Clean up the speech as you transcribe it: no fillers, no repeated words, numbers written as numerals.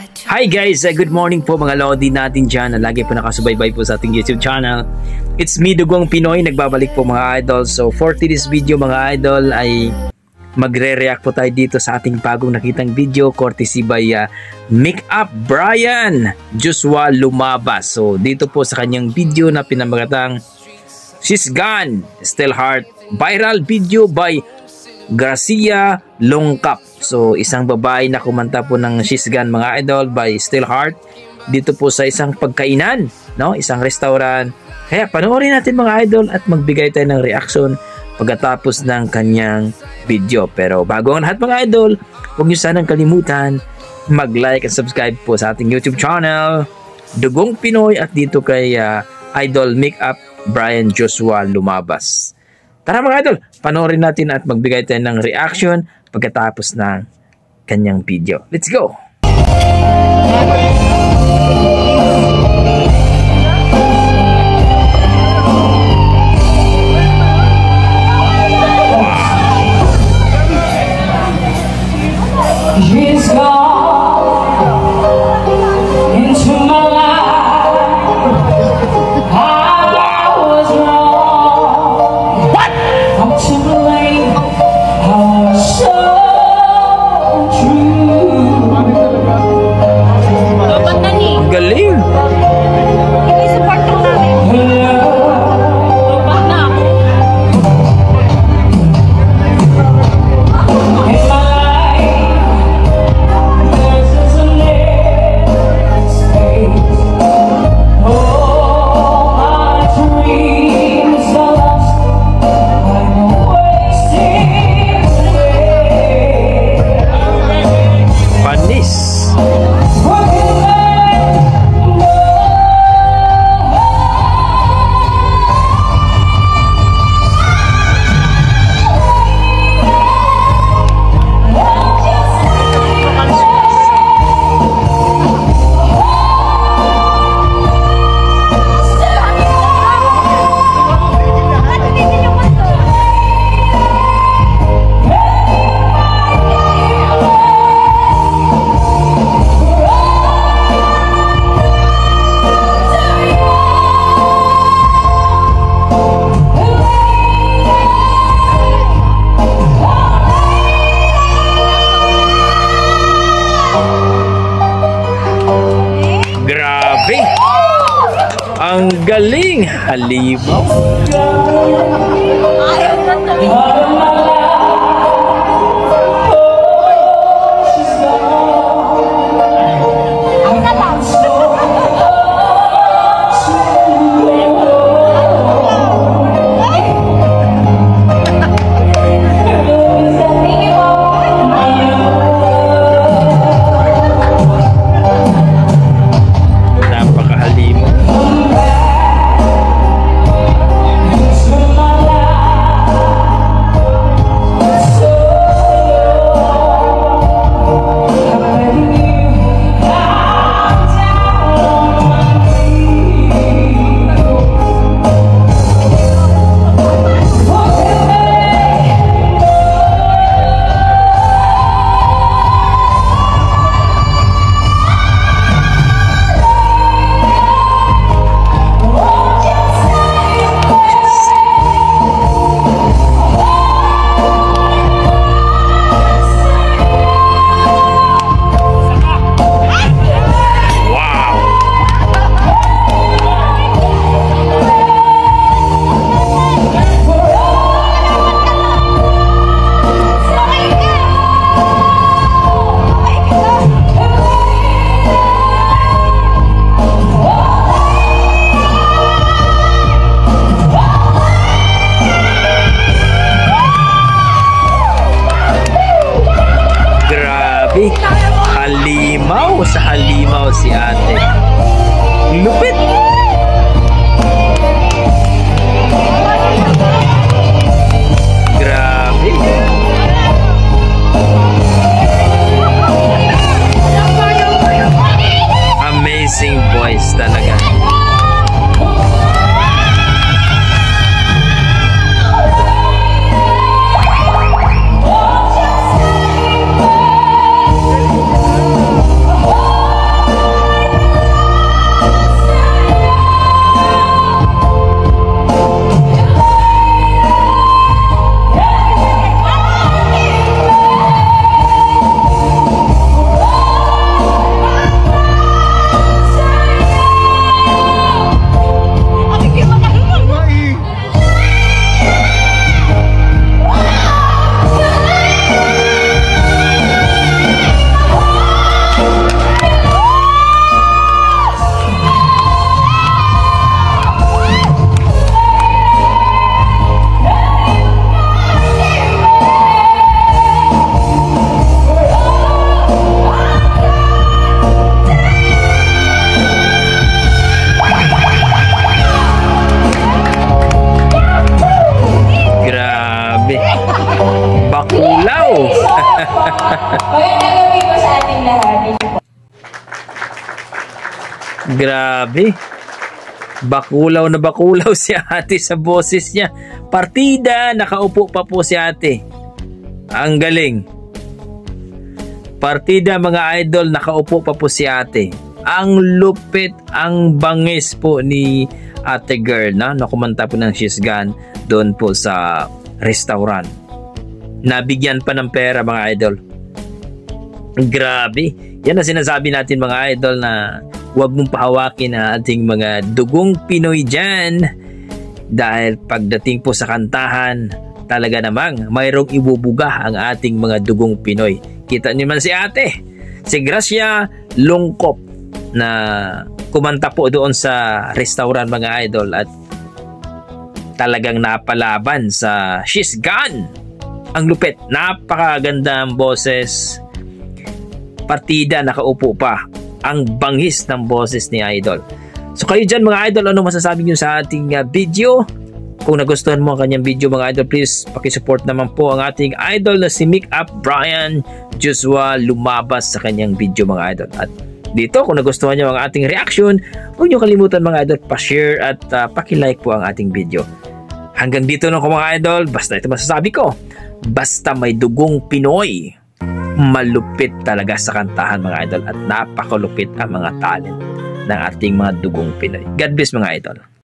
Hi guys, good morning po mga Lodi natin dyan na lagi po nakasubaybay po sa ating YouTube channel. It's me, Dugong Pinoy, nagbabalik po mga idol. So for today's video mga idol ay magre-react po tayo dito sa ating bagong nakitang video courtesy by Makeup Brian Joshua Lumabas. So dito po sa kanyang video na pinamagatang She's Gone, Still Heart, viral video by Gracia Longkap. So isang babae na kumanta po ng She's Gone mga idol by Still Heart dito po sa isang pagkainan, no? Isang restaurant. Kaya panoorin natin mga idol at magbigay tayo ng reaction pagkatapos ng kanyang video. Pero bago ang lahat mga idol, huwag niyo sanang kalimutan mag-like at subscribe po sa ating YouTube channel Dugong Pinoy at dito kay Idol Makeup Brian Joshua Lumabas. Tara mga idol, panoorin natin at magbigay tayo ng reaction pagkatapos ng kanyang video. Let's go! She's gone into my life. I was wrong. What? I'm to blame. I was so true. Galing! I-support ko namin. Lupat na ako. In my life, there's just a little space. All my dreams are lost by the wasted away. Panis! What can I know? Grabe! Ang galing! Halimaw! Halimaw sa halimaw si ate. Lupit! Grabe! Amazing voice talaga. Oh, Grabe. Bakulaw na bakulaw si ate sa boses niya. Partida, nakaupo pa po si ate. Ang galing. Partida mga idol, nakaupo pa po si ate. Ang lupit, ang bangis po ni ate girl na kumanta po ng She's Gone doon po sa restaurant. Nabigyan pa ng pera mga idol. Grabe. Yan ang sinasabi natin mga idol na huwag mong pahawakin ang ating mga dugong Pinoy dyan. Dahil pagdating po sa kantahan, talaga namang mayroong ibubuga ang ating mga dugong Pinoy. Kita niyo man si ate, si Gracia Longkop na kumanta po doon sa restaurant mga idol at talagang napalaban sa She's Gone. Ang lupit, napakaganda ang boses. Partida, nakaupo pa. Ang bangis ng boses ni idol. So kayo dyan mga idol, ano masasabi nyo sa ating video? Kung nagustuhan mo ang kanyang video mga idol, please pakisupport naman po ang ating idol na si Make Up Brian Joshua Lumabas sa kanyang video mga idol. At dito, kung nagustuhan nyo ang ating reaction, huwag nyo kalimutan mga idol, pa-share at paki-like po ang ating video. Hanggang dito lang mga idol, basta ito masasabi ko, basta may dugong Pinoy, malupit talaga sa kantahan mga idol at napakalupit ang mga talent ng ating mga dugong Pinoy. God bless mga idol.